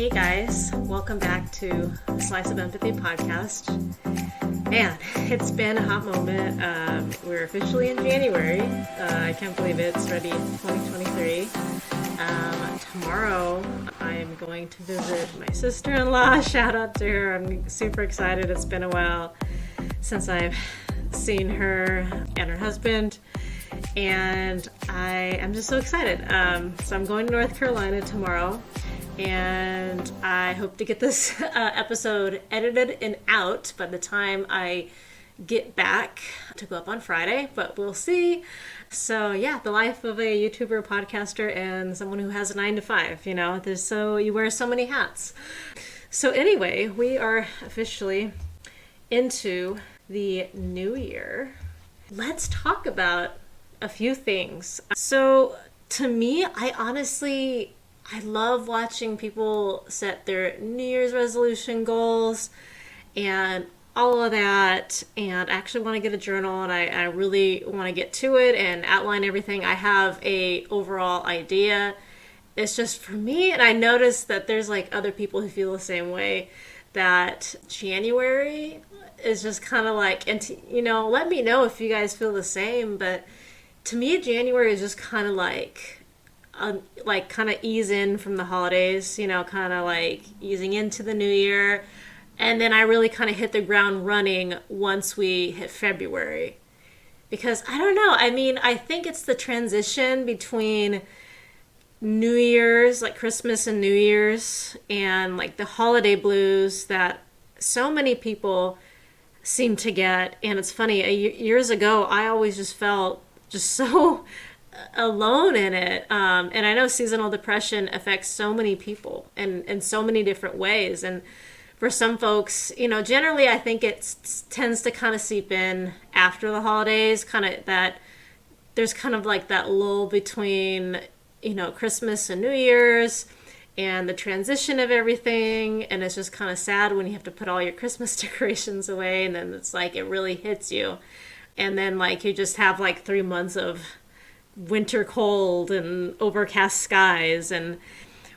Hey guys, welcome back to Slice of Empathy podcast. Man, it's been a hot moment. We're officially in January. I can't believe it's already 2023. Tomorrow I'm going to visit my sister-in-law. Shout out to her. I'm super excited. It's been a while since I've seen her and her husband. And I am just so excited. So I'm going to North Carolina tomorrow. And I hope to get this episode edited and out by the time I get back to go up on Friday, but we'll see. So yeah, the life of a YouTuber, podcaster, and someone who has a 9-to-5, you wear so many hats. So anyway, we are officially into the new year. Let's talk about a few things. So to me, I love watching people set their New Year's resolution goals and all of that. And I actually want to get a journal, and I really want to get to it and outline everything. I have a overall idea. It's just for me, and I noticed that there's like other people who feel the same way, that January is just kind of like, and let me know if you guys feel the same. But to me, January is just kind of like kind of ease in from the holidays, kind of like easing into the new year. And then I really kind of hit the ground running once we hit February. Because I don't know, I think it's the transition between New Year's, like Christmas and New Year's, and like the holiday blues that so many people seem to get. And it's funny, years ago, I always just felt just so alone in it. And I know seasonal depression affects so many people in so many different ways. And for some folks, generally I think it tends to kind of seep in after the holidays, kind of that there's kind of like that lull between, Christmas and New Year's and the transition of everything. And it's just kind of sad when you have to put all your Christmas decorations away, and then it's like it really hits you. And then like you just have like 3 months of winter cold and overcast skies. And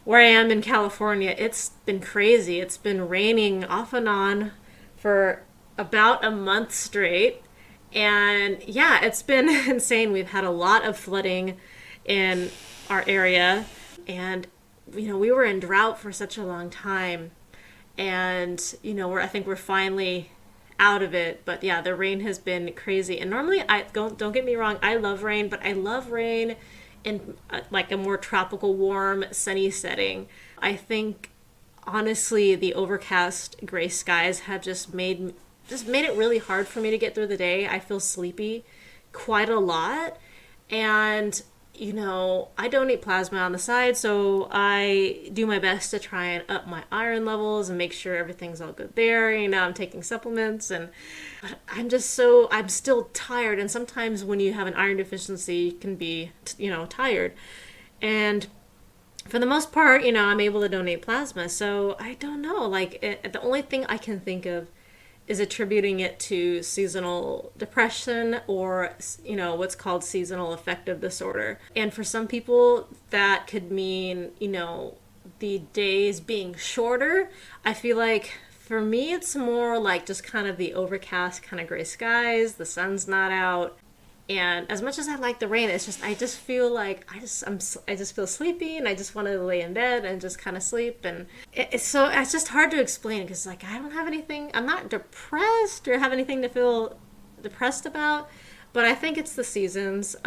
where I am in California, it's been crazy. It's been raining off and on for about a month straight. And yeah, it's been insane. We've had a lot of flooding in our area. And, we were in drought for such a long time. And, I think we're finally out of it. But yeah, the rain has been crazy. And normally, don't get me wrong, I love rain, but I love rain in like a more tropical, warm, sunny setting. I think honestly the overcast gray skies have just made it really hard for me to get through the day. I feel sleepy quite a lot. And I donate plasma on the side, so I do my best to try and up my iron levels and make sure everything's all good there. I'm taking supplements, but I'm still tired. And sometimes when you have an iron deficiency, you can be, tired. And for the most part, I'm able to donate plasma. So I don't know, the only thing I can think of is attributing it to seasonal depression, or, what's called seasonal affective disorder. And for some people, that could mean, the days being shorter. I feel like for me, it's more like just kind of the overcast, kind of gray skies, the sun's not out. And as much as I like the rain, it's just, I just feel like I just feel sleepy, and I just want to lay in bed and just kind of sleep. And it's just hard to explain, because like I don't have anything, I'm not depressed or have anything to feel depressed about, but I think it's the seasons.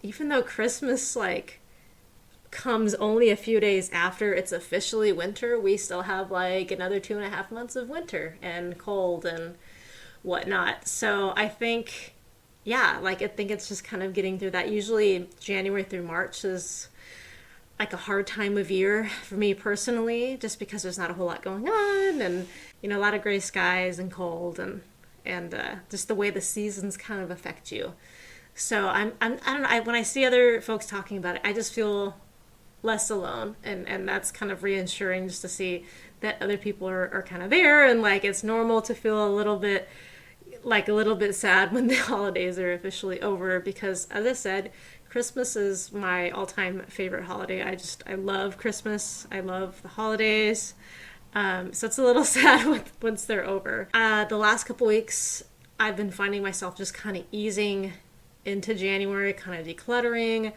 Even though Christmas like comes only a few days after it's officially winter, we still have like another 2.5 months of winter and cold and whatnot. So I think, yeah, I think it's just kind of getting through that. Usually January through March is like a hard time of year for me personally, just because there's not a whole lot going on, and, a lot of gray skies and cold, and just the way the seasons kind of affect you. So I don't know, when I see other folks talking about it, I just feel less alone, and that's kind of reassuring, just to see that other people are kind of there, and like it's normal to feel a little bit sad when the holidays are officially over, because as I said, Christmas is my all-time favorite holiday. I love Christmas. I love the holidays. So it's a little sad once they're over. The last couple weeks, I've been finding myself just kind of easing into January, kind of decluttering,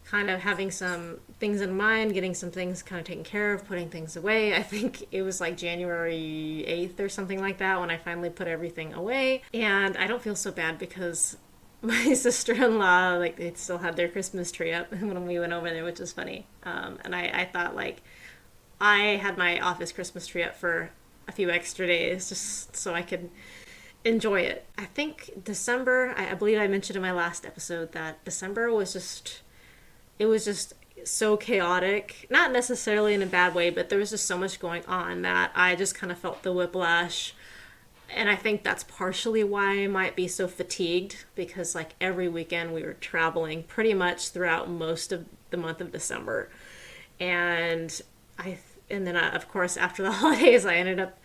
kind of having some things in mind, getting some things kind of taken care of, putting things away. I think it was like January 8th or something like that when I finally put everything away. And I don't feel so bad because my sister-in-law, like, they still had their Christmas tree up when we went over there, which is funny. And I thought, like, I had my office Christmas tree up for a few extra days just so I could enjoy it. I think December, I believe I mentioned in my last episode that December was just so chaotic. Not necessarily in a bad way, but there was just so much going on that I just kind of felt the whiplash. And I think that's partially why I might be so fatigued, because like every weekend we were traveling pretty much throughout most of the month of December. And then of course after the holidays I ended up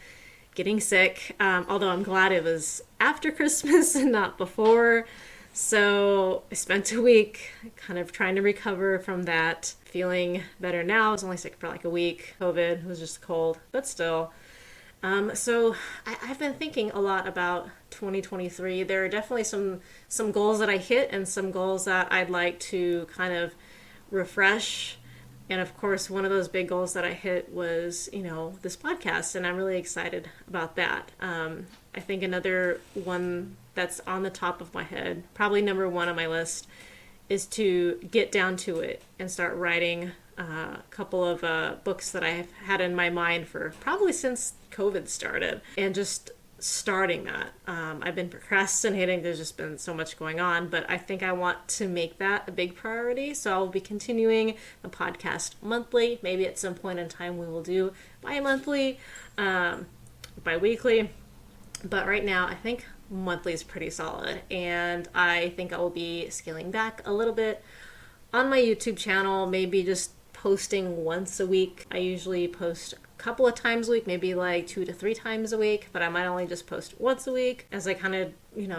getting sick, although I'm glad it was after Christmas and not before. So I spent a week kind of trying to recover from that, feeling better now. I was only sick for like a week. COVID was just cold, but still. So I've been thinking a lot about 2023. There are definitely some goals that I hit and some goals that I'd like to kind of refresh. And of course, one of those big goals that I hit was, this podcast, and I'm really excited about that. I think another one that's on the top of my head, probably number one on my list, is to get down to it and start writing a couple of books that I've had in my mind for probably since COVID started, and just starting that. I've been procrastinating. There's just been so much going on, but I think I want to make that a big priority. So I'll be continuing the podcast monthly. Maybe at some point in time we will do bi-monthly, bi-weekly. But right now I think monthly is pretty solid. And I think I will be scaling back a little bit on my YouTube channel, maybe just posting once a week. I usually post couple of times a week, maybe like 2 to 3 times a week, but I might only just post once a week as I kind of,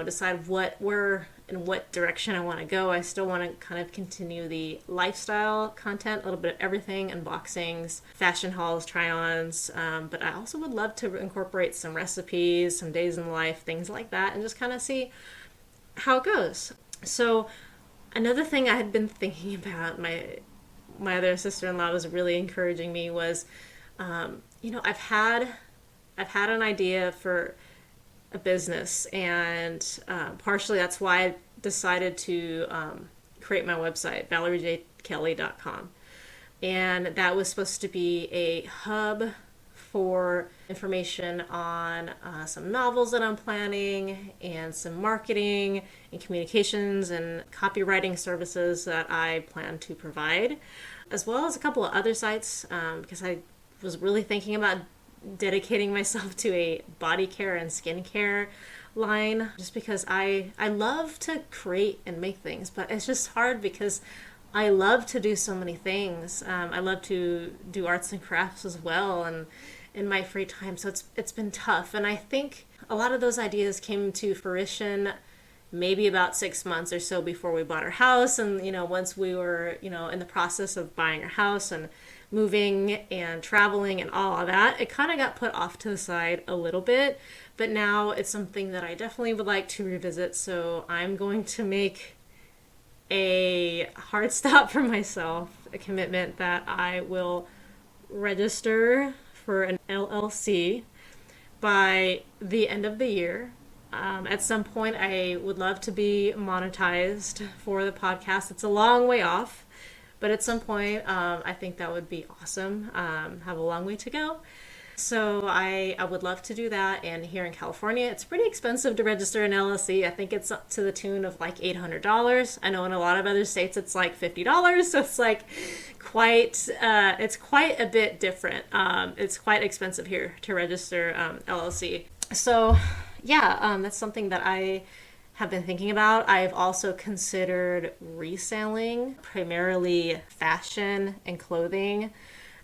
decide where and what direction I want to go. I still want to kind of continue the lifestyle content, a little bit of everything, unboxings, fashion hauls, try-ons, but I also would love to incorporate some recipes, some days in life, things like that, and just kind of see how it goes. So another thing I had been thinking about, my other sister-in-law was really encouraging me, was I've had an idea for a business, and partially that's why I decided to create my website, ValerieJKelly.com. And that was supposed to be a hub for information on some novels that I'm planning, and some marketing and communications and copywriting services that I plan to provide, as well as a couple of other sites, because I was really thinking about dedicating myself to a body care and skincare line, just because I love to create and make things, but it's just hard because I love to do so many things. I love to do arts and crafts as well, and in my free time, so it's been tough. And I think a lot of those ideas came to fruition maybe about 6 months or so before we bought our house, and once we were in the process of buying our house and moving and traveling and all of that, it kind of got put off to the side a little bit, but now it's something that I definitely would like to revisit. So I'm going to make a hard stop for myself, a commitment that I will register for an LLC by the end of the year. At some point I would love to be monetized for the podcast. It's a long way off, but at some point, I think that would be awesome. Have a long way to go. So I would love to do that. And here in California, it's pretty expensive to register an LLC. I think it's up to the tune of like $800. I know in a lot of other states, it's like $50. So it's like it's quite a bit different. It's quite expensive here to register LLC. So yeah, that's something that I have been thinking about. I've also considered reselling primarily fashion and clothing.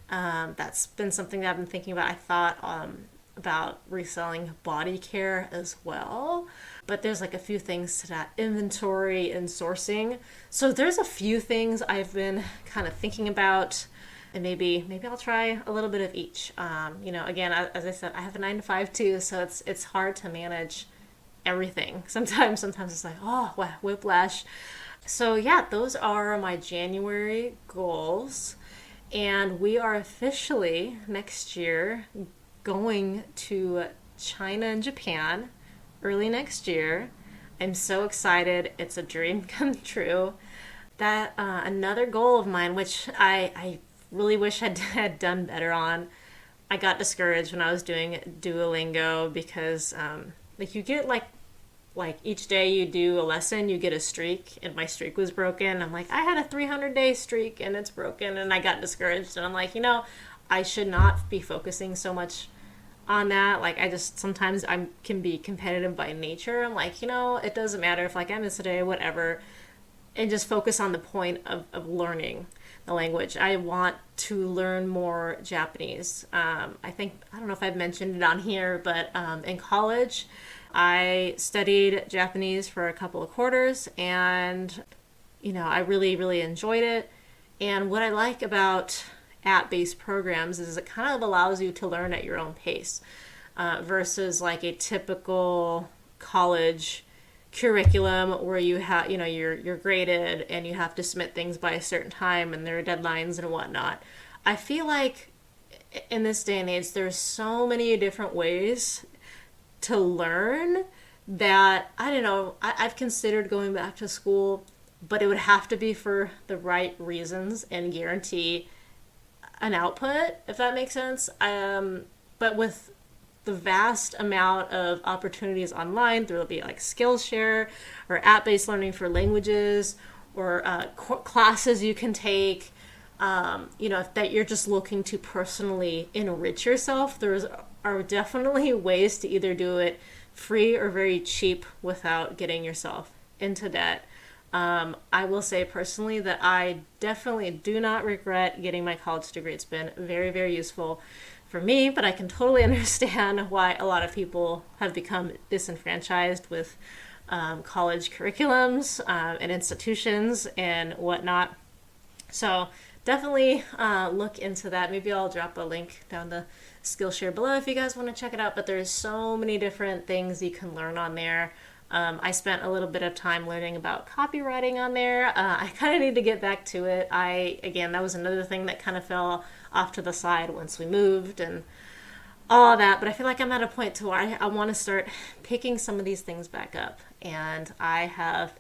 That's been something that I've been thinking about. I thought about reselling body care as well. but there's like a few things to that: inventory and sourcing. So there's a few things I've been kind of thinking about, and maybe I'll try a little bit of each. Again, as I said, I have a 9 to 5 too, so it's hard to manage everything. Sometimes it's like, oh, wow, whiplash. So yeah, those are my January goals. And we are officially next year going to China and Japan early next year. I'm so excited. It's a dream come true. That another goal of mine, which I really wish I had done better on. I got discouraged when I was doing Duolingo because you get like each day you do a lesson, you get a streak, and my streak was broken. I'm like, I had a 300-day streak and it's broken, and I got discouraged. And I'm like, I should not be focusing so much on that. Like, I just, sometimes I can be competitive by nature. I'm like, it doesn't matter if I miss a day, whatever, and just focus on the point of learning the language. I want to learn more Japanese. I don't know if I've mentioned it on here, but in college, I studied Japanese for a couple of quarters, and I really, really enjoyed it. And what I like about app-based programs is it kind of allows you to learn at your own pace, versus like a typical college curriculum where you have, you're graded and you have to submit things by a certain time and there are deadlines and whatnot. I feel like in this day and age, there's so many different ways to learn that, I don't know, I've considered going back to school, but it would have to be for the right reasons and guarantee an output, if that makes sense. But with the vast amount of opportunities online, there'll be like Skillshare or app-based learning for languages, or classes you can take, that you're just looking to personally enrich yourself. There are definitely ways to either do it free or very cheap without getting yourself into debt. I will say personally that I definitely do not regret getting my college degree. It's been very, very useful for me, but I can totally understand why a lot of people have become disenfranchised with college curriculums and institutions and whatnot. So definitely look into that. Maybe I'll drop a link down the Skillshare below if you guys want to check it out, but there's so many different things you can learn on there. I spent a little bit of time learning about copywriting on there. I kind of need to get back to it. Again, that was another thing that kind of fell off to the side once we moved and all that, but I feel like I'm at a point to where I want to start picking some of these things back up. And I have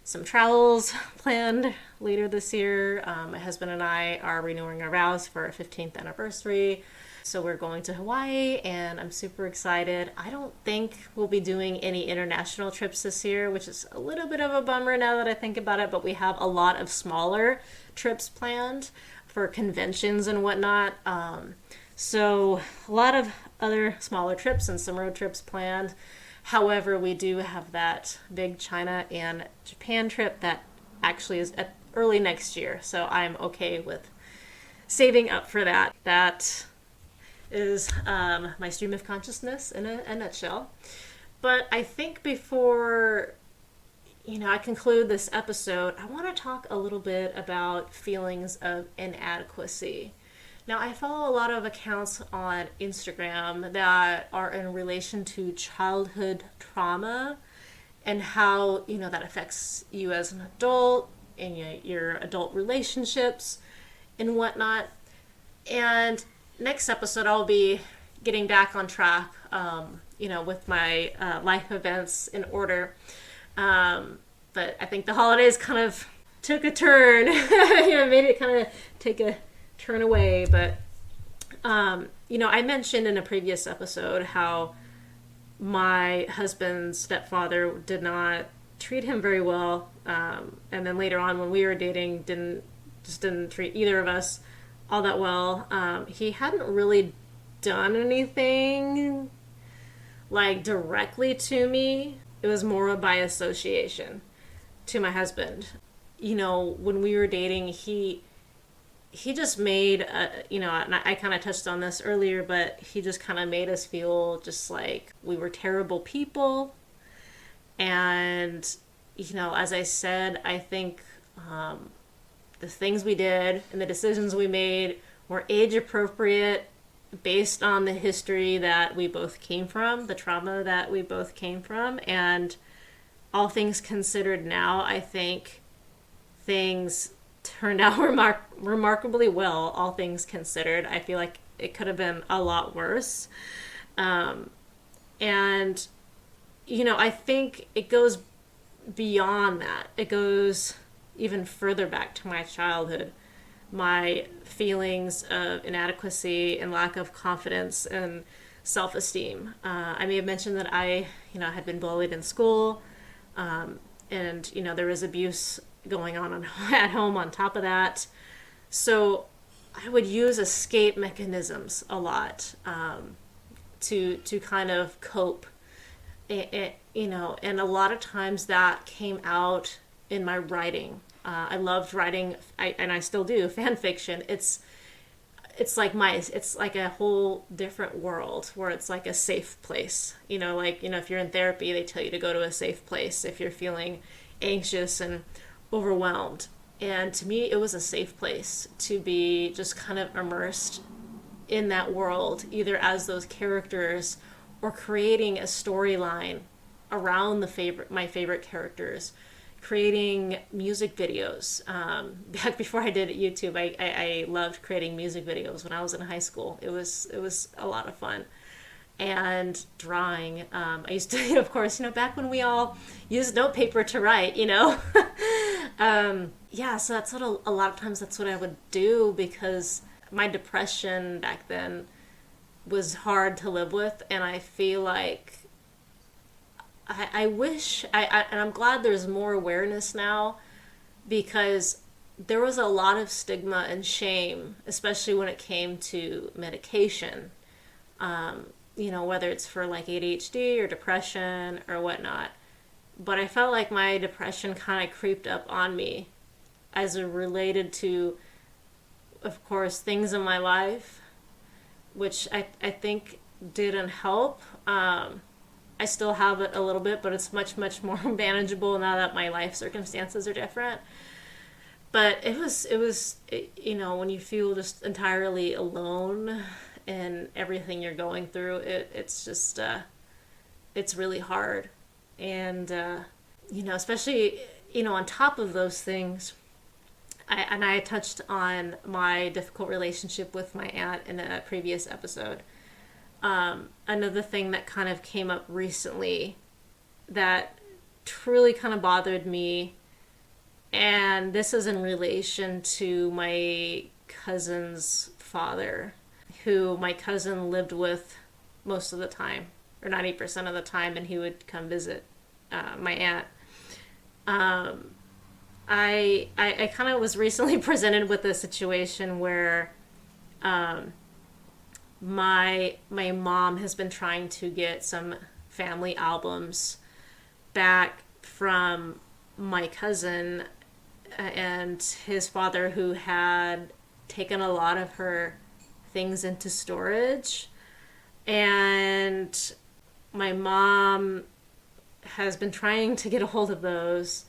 some travels planned later this year. My husband and I are renewing our vows for our 15th anniversary. So we're going to Hawaii, and I'm super excited. I don't think we'll be doing any international trips this year, which is a little bit of a bummer now that I think about it, but we have a lot of smaller trips planned for conventions and whatnot. So a lot of other smaller trips and some road trips planned. However, we do have that big China and Japan trip that actually is at early next year. So I'm okay with saving up for that. That is my stream of consciousness in a nutshell. But I think before I conclude this episode, I want to talk a little bit about feelings of inadequacy. Now, I follow a lot of accounts on Instagram that are in relation to childhood trauma and how, that affects you as an adult and your adult relationships and whatnot. And next episode, I'll be getting back on track, with my life events in order. But I think the holidays kind of took a turn, made it kind of take a turn away. But, I mentioned in a previous episode how my husband's stepfather did not treat him very well. And then later on when we were dating, didn't treat either of us all that well. He hadn't really done anything like directly to me. It was more by association to my husband. When we were dating, he just made, and I kind of touched on this earlier, but he just kind of made us feel just like we were terrible people. And, as I said, I think the things we did and the decisions we made were age appropriate based on the history that we both came from, the trauma that we both came from. And all things considered now, I think things turned out remarkably well, all things considered. I feel like it could have been a lot worse. And, I think it goes beyond that. It goes even further back to my childhood. My feelings of inadequacy and lack of confidence and self-esteem. I may have mentioned that I, had been bullied in school, and, there was abuse going on at home on top of that. So I would use escape mechanisms a lot to kind of cope. And a lot of times that came out in my writing. I loved writing, and I still do, fan fiction. It's like a whole different world where it's like a safe place. If you're in therapy, they tell you to go to a safe place if you're feeling anxious and overwhelmed. And to me, it was a safe place to be just kind of immersed in that world, either as those characters or creating a storyline around my favorite characters, creating music videos. Back before I did YouTube, I loved creating music videos when I was in high school. It was a lot of fun. And drawing. I used to, of course, back when we all used notepaper to write, so that's what a lot of times that's what I would do, because my depression back then was hard to live with, and I feel like I wish, and I'm glad there's more awareness now, because there was a lot of stigma and shame, especially when it came to medication, whether it's for like ADHD or depression or whatnot. But I felt like my depression kind of creeped up on me as it related to, of course, things in my life, which I think didn't help. I still have it a little bit, but it's much, much more manageable now that my life circumstances are different. But it was, when you feel just entirely alone in everything you're going through, it's just, it's really hard. And, especially, on top of those things, I touched on my difficult relationship with my aunt in a previous episode. Another thing that kind of came up recently that truly kind of bothered me, and this is in relation to my cousin's father, who my cousin lived with most of the time, or 90% of the time, and he would come visit my aunt. I kind of was recently presented with a situation where my mom has been trying to get some family albums back from my cousin and his father, who had taken a lot of her things into storage. And my mom has been trying to get a hold of those.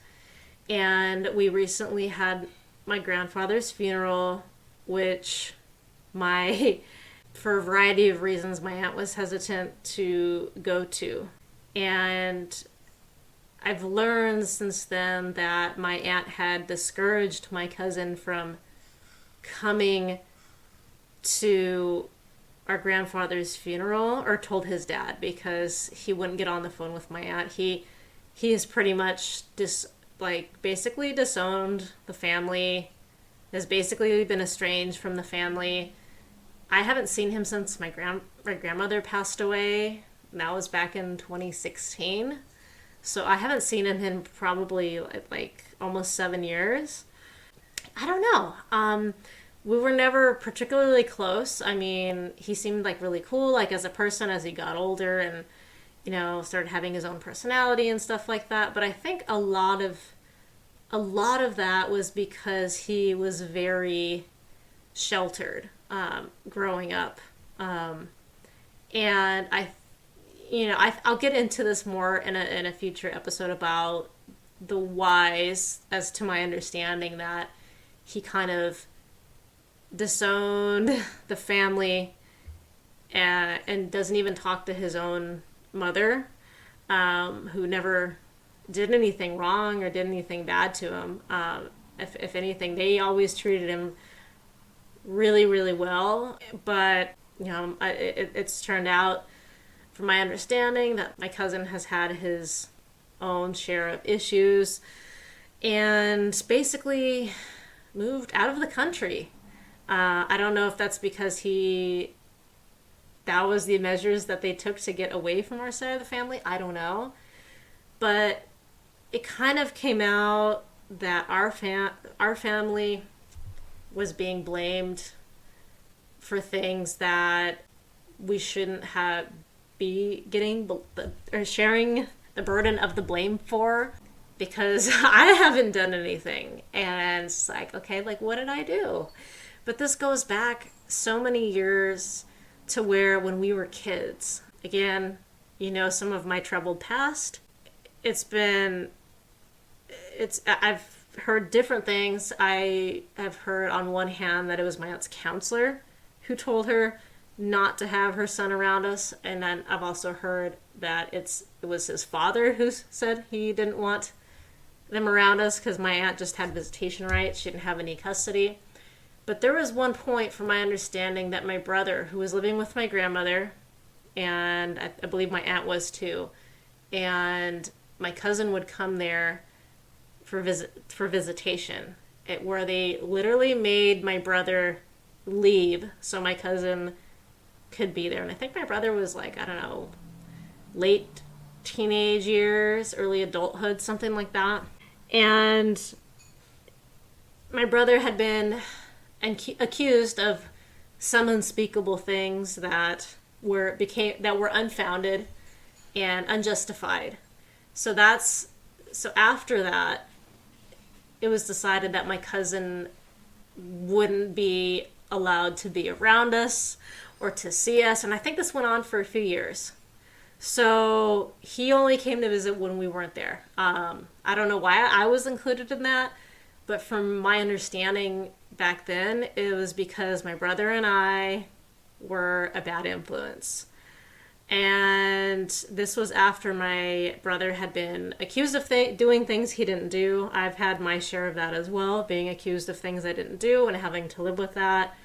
And we recently had my grandfather's funeral, which for a variety of reasons, my aunt was hesitant to go to. And I've learned since then that my aunt had discouraged my cousin from coming to our grandfather's funeral, or told his dad, because he wouldn't get on the phone with my aunt. He is pretty much basically disowned the family, has basically been estranged from the family. I haven't seen him since my grandmother passed away. That was back in 2016. So I haven't seen him in probably like almost 7 years. I don't know. We were never particularly close. I mean, he seemed like really cool, like as a person, as he got older and, started having his own personality and stuff like that. But I think a lot of that was because he was very sheltered growing up. And I'll get into this more in a future episode about the whys as to my understanding that he kind of disowned the family and doesn't even talk to his own mother, who never did anything wrong or did anything bad to him. If anything, they always treated him really, really well. But, it's turned out, from my understanding, that my cousin has had his own share of issues and basically moved out of the country. I don't know if that's because that was the measures that they took to get away from our side of the family. I don't know. But it kind of came out that our family was being blamed for things that we shouldn't be getting or sharing the burden of the blame for, because I haven't done anything. And it's like, okay, like, what did I do? But this goes back so many years to where when we were kids. Again, some of my troubled past. I've heard different things. I have heard on one hand that it was my aunt's counselor who told her not to have her son around us. And then I've also heard that it was his father who said he didn't want them around us because my aunt just had visitation rights. She didn't have any custody. But there was one point, from my understanding, that my brother, who was living with my grandmother, and I believe my aunt was too, and my cousin would come there for visitation, where they literally made my brother leave so my cousin could be there. And I think my brother was like, I don't know, late teenage years, early adulthood, something like that. And my brother had been accused of some unspeakable things that were unfounded and unjustified. So after that, it was decided that my cousin wouldn't be allowed to be around us or to see us. And I think this went on for a few years. So he only came to visit when we weren't there. I don't know why I was included in that, but from my understanding back then, it was because my brother and I were a bad influence. And this was after my brother had been accused of doing things he didn't do. I've had my share of that as well, being accused of things I didn't do and having to live with that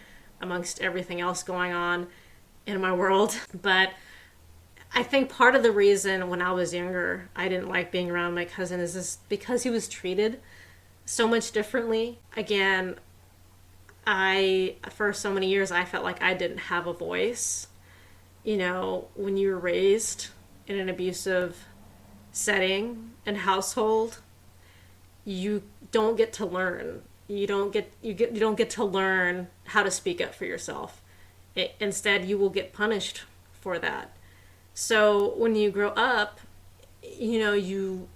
amongst everything else going on in my world. But I think part of the reason when I was younger I didn't like being around my cousin is just because he was treated so much differently. Again, for so many years, I felt like I didn't have a voice. When you were raised in an abusive setting and household, you don't get to learn. You don't get to learn how to speak up for yourself. Instead, you will get punished for that. So when you grow up, you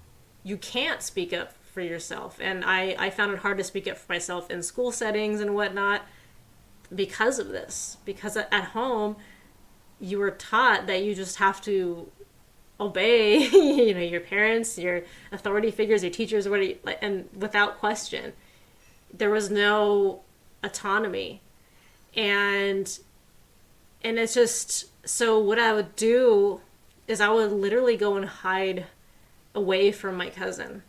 can't speak up for yourself. And I found it hard to speak up for myself in school settings and whatnot because of this. Because at home, you were taught that you just have to obey, your parents, your authority figures, your teachers, and without question. There was no autonomy. And it's just, so what I would do is I would literally go and hide away from my cousin.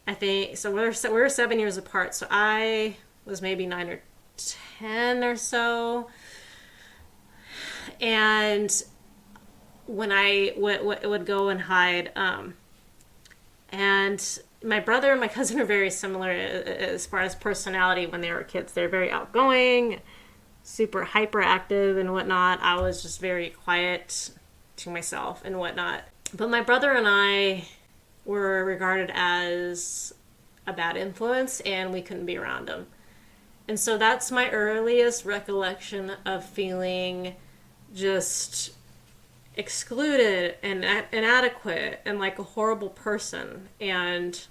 I think, so we're 7 years apart, so I was maybe 9 or 10 or so. And when I would go and hide, and my brother and my cousin are very similar as far as personality when they were kids. They're very outgoing, super hyperactive and whatnot. I was just very quiet to myself and whatnot. But my brother and I were regarded as a bad influence, and we couldn't be around him. And so that's my earliest recollection of feeling just excluded and inadequate and like a horrible person. And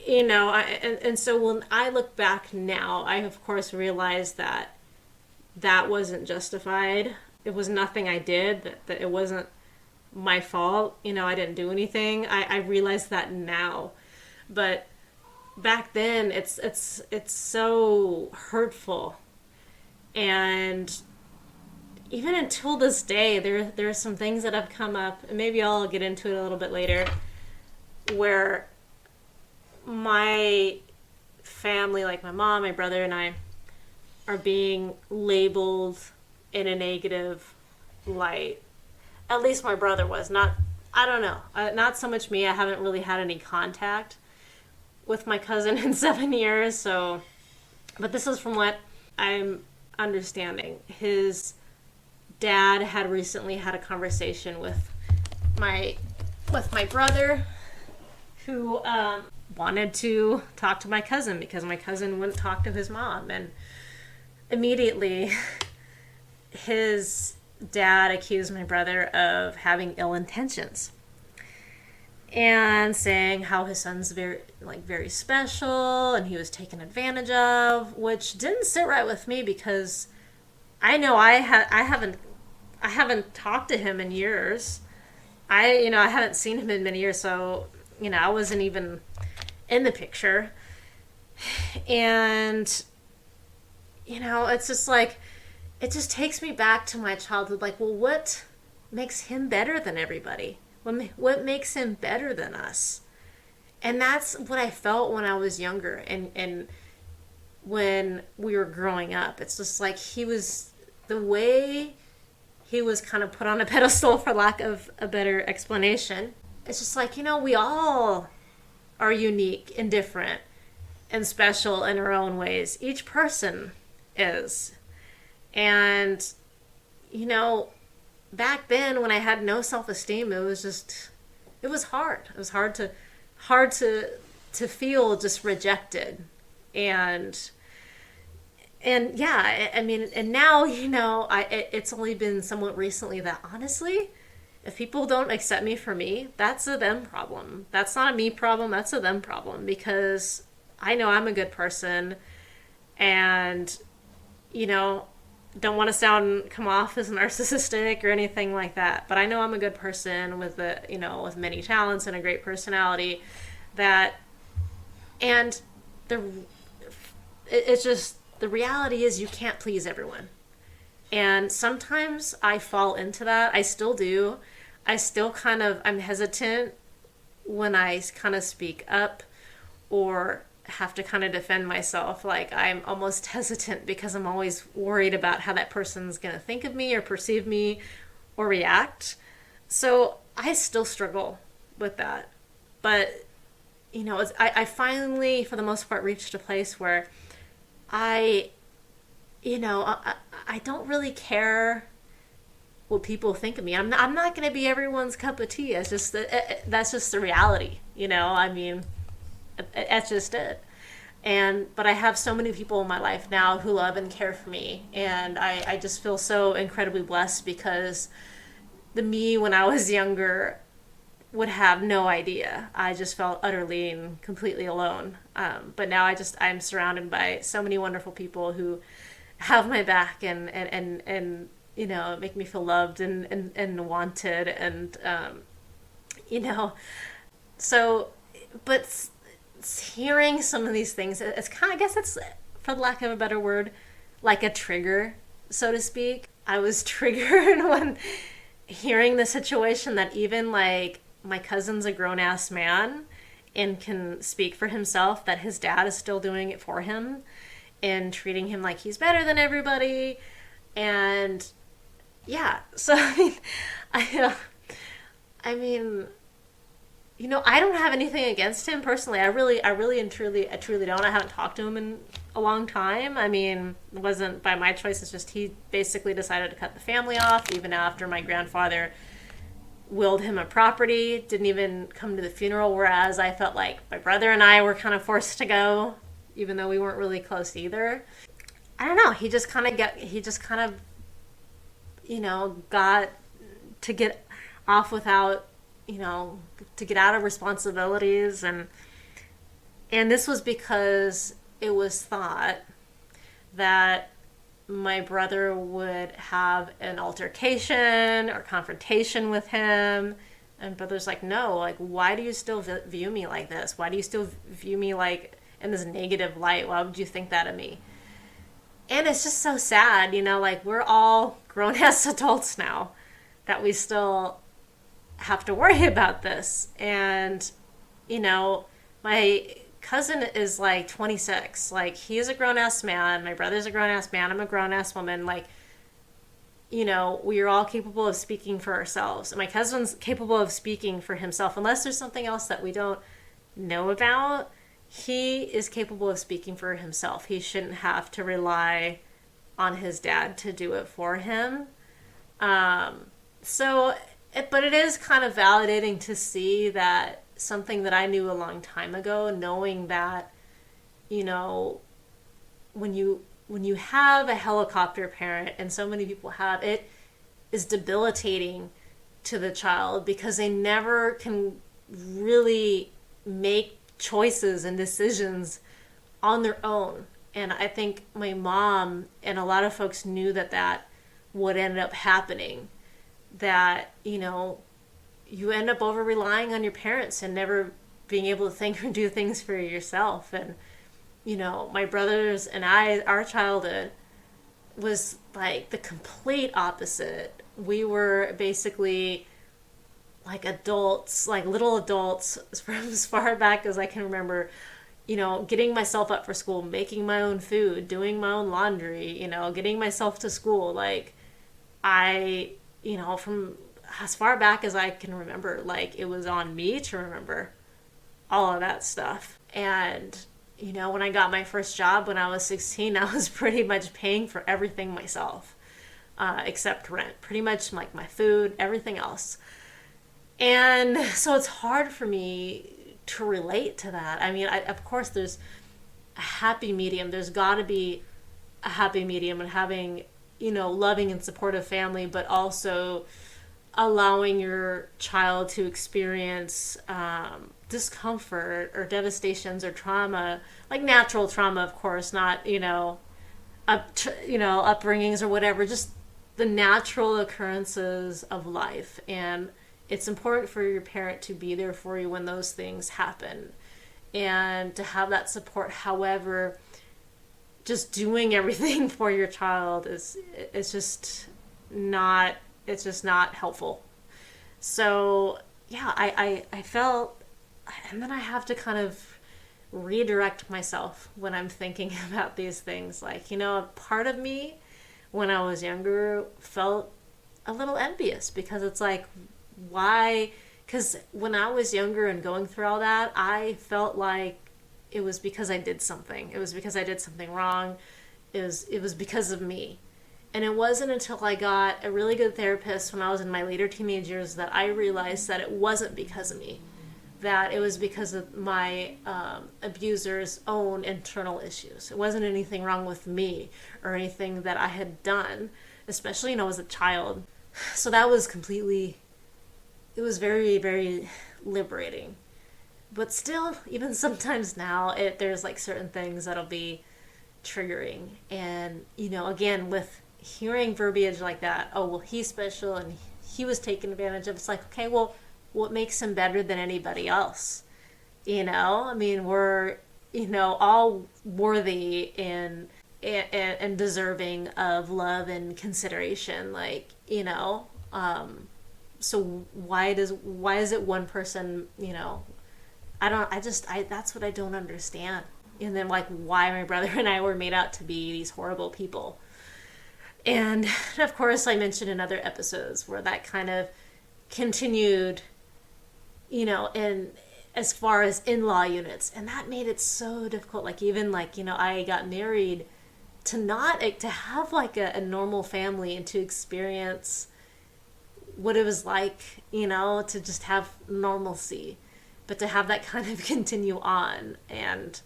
and so when I look back now, I of course realize that wasn't justified. it was nothing I did, that it wasn't my fault. I didn't do anything. I realize that now. But back then, it's so hurtful. And even until this day, there are some things that have come up, and maybe I'll get into it a little bit later, where my family, like my mom, my brother, and I, are being labeled in a negative light. At least my brother was. I don't know. Not so much me. I haven't really had any contact with my cousin in 7 years. So, but this is from what I'm understanding. His dad had recently had a conversation with my brother, who wanted to talk to my cousin because my cousin wouldn't talk to his mom. And immediately, his dad accused my brother of having ill intentions and saying how his son's very special and he was taken advantage of, which didn't sit right with me because I know I haven't talked to him in years. I haven't seen him in many years, so I wasn't even in the picture. And it's just like, it just takes me back to my childhood. Like, well, what makes him better than everybody? What makes him better than us? And that's what I felt when I was younger and when we were growing up. It's just like the way he was kind of put on a pedestal, for lack of a better explanation. It's just like, we all are unique and different and special in our own ways. Each person is. And, back then when I had no self-esteem, it was hard. It was hard to feel just rejected. And yeah, I mean, and now, it's only been somewhat recently that honestly, if people don't accept me for me, that's a them problem. That's not a me problem. That's a them problem, because I know I'm a good person, and, don't want to come off as narcissistic or anything like that. But I know I'm a good person with with many talents and a great personality and it's just, the reality is you can't please everyone. And sometimes I fall into that. I still do. I'm hesitant when I kind of speak up or have to kind of defend myself. Like, I'm almost hesitant because I'm always worried about how that person's going to think of me or perceive me or react. So I still struggle with that. But, I finally, for the most part, reached a place where I don't really care what people think of me. I'm not going to be everyone's cup of tea. It's just that's just the reality. I mean, that's just it. But I have so many people in my life now who love and care for me, and I just feel so incredibly blessed, because the me when I was younger would have no idea. I just felt utterly and completely alone. But now I'm surrounded by so many wonderful people who have my back and make me feel loved and wanted, and so, but hearing some of these things, it's kind of, I guess it's, for lack of a better word, like a trigger, so to speak. I was triggered when hearing the situation that even like my cousin's a grown-ass man and can speak for himself, that his dad is still doing it for him and treating him like he's better than everybody. And yeah, so I mean, I don't have anything against him personally. I really and truly don't. I haven't talked to him in a long time. I mean, it wasn't by my choice. It's just he basically decided to cut the family off, even after my grandfather willed him a property. Didn't even come to the funeral, whereas I felt like my brother and I were kind of forced to go, even though we weren't really close either. I don't know. He just kind of got to get off without, to get out of responsibilities. And this was because it was thought that my brother would have an altercation or confrontation with him. And brother's like, no, like, why do you still view me like this? Why do you still view me like in this negative light? Why would you think that of me? And it's just so sad, like we're all grown ass adults now that we still have to worry about this. And, my cousin is like 26. Like, he is a grown ass man. My brother's a grown ass man. I'm a grown ass woman. Like, we are all capable of speaking for ourselves. And my cousin's capable of speaking for himself. Unless there's something else that we don't know about, he is capable of speaking for himself. He shouldn't have to rely on his dad to do it for him. But it is kind of validating to see that something that I knew a long time ago, knowing that, when you have a helicopter parent, and so many people have, it is debilitating to the child because they never can really make choices and decisions on their own. And I think my mom and a lot of folks knew that would end up happening, that, you end up over relying on your parents and never being able to think or do things for yourself. And, my brothers and our childhood was like the complete opposite. We were basically like adults, like little adults, from as far back as I can remember, getting myself up for school, making my own food, doing my own laundry, getting myself to school. Like, from as far back as I can remember, like, it was on me to remember all of that stuff. And, when I got my first job when I was 16, I was pretty much paying for everything myself, except rent, pretty much, like my food, everything else. And so it's hard for me to relate to that. I mean, of course, there's a happy medium. There's got to be a happy medium in having, loving and supportive family, but also allowing your child to experience discomfort or devastations or trauma, like natural trauma, of course, not, upbringings or whatever, just the natural occurrences of life. And it's important for your parent to be there for you when those things happen and to have that support. However, just doing everything for your child it's just not helpful. So yeah, I felt, and then I have to kind of redirect myself when I'm thinking about these things. Like, a part of me when I was younger felt a little envious because it's like, why? Because when I was younger and going through all that, I felt like it was because I did something. It was because I did something wrong. It was because of me. And it wasn't until I got a really good therapist when I was in my later teenage years that I realized that it wasn't because of me, that it was because of my abuser's own internal issues. It wasn't anything wrong with me or anything that I had done, especially, as a child. So that was it was very, very liberating. But still, even sometimes now, there's like certain things that'll be triggering. And, again, with hearing verbiage like that, oh, well, he's special and he was taken advantage of. It's like, okay, well, what makes him better than anybody else? I mean, we're, all worthy and deserving of love and consideration. Like, so why is it one person, that's what I don't understand. And then, like, why my brother and I were made out to be these horrible people. And of course, I mentioned in other episodes where that kind of continued, in as far as in-law units. And that made it so difficult. Like, even like, I got married to have like a normal family and to experience what it was like, to just have normalcy, but to have that kind of continue on. And,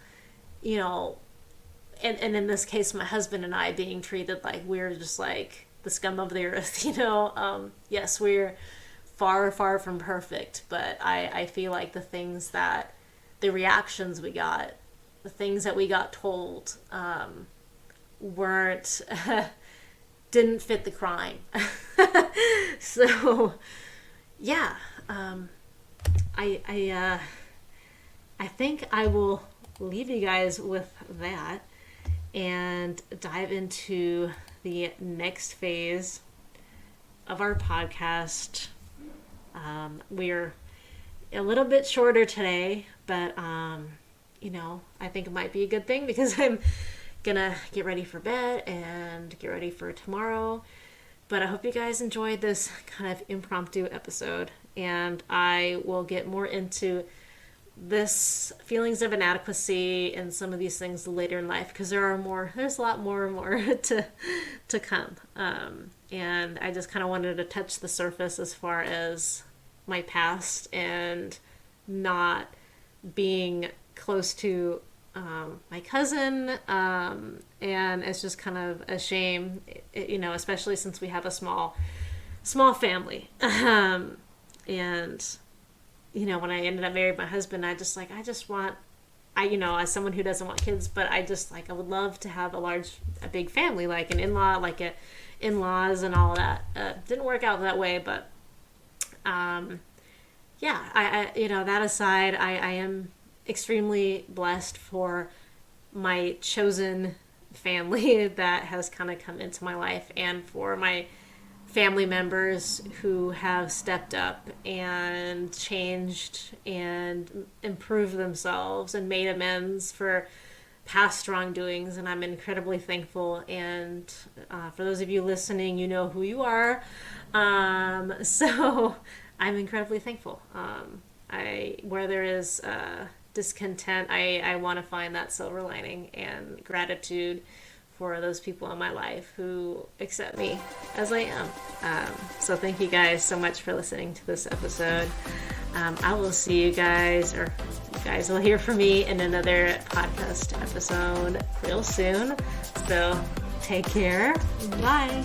and in this case, my husband and I being treated like we're just like the scum of the earth, yes, we're far, far from perfect, but I feel like the reactions we got, the things that we got told, didn't fit the crime. So yeah, I think I will leave you guys with that and dive into the next phase of our podcast. We're a little bit shorter today, but I think it might be a good thing because I'm gonna get ready for bed and get ready for tomorrow. But I hope you guys enjoyed this kind of impromptu episode, and I will get more into this feelings of inadequacy and some of these things later in life, because there's a lot more to come. And I just kind of wanted to touch the surface as far as my past and not being close to my cousin, and it's just kind of a shame, especially since we have a small family. And when I ended up marrying my husband, as someone who doesn't want kids, but I would love to have a big family, like an in-law, in-laws and all of that. Didn't work out that way, but that aside, I am extremely blessed for my chosen family that has kind of come into my life, and for my family members who have stepped up and changed and improved themselves and made amends for past wrongdoings, and I'm incredibly thankful. And for those of you listening, you know who you are. So I'm incredibly thankful. Where there is discontent, I want to find that silver lining and gratitude for those people in my life who accept me as I am. So thank you guys so much for listening to this episode. I will see you guys, or you guys will hear from me in another podcast episode real soon. So take care. Bye.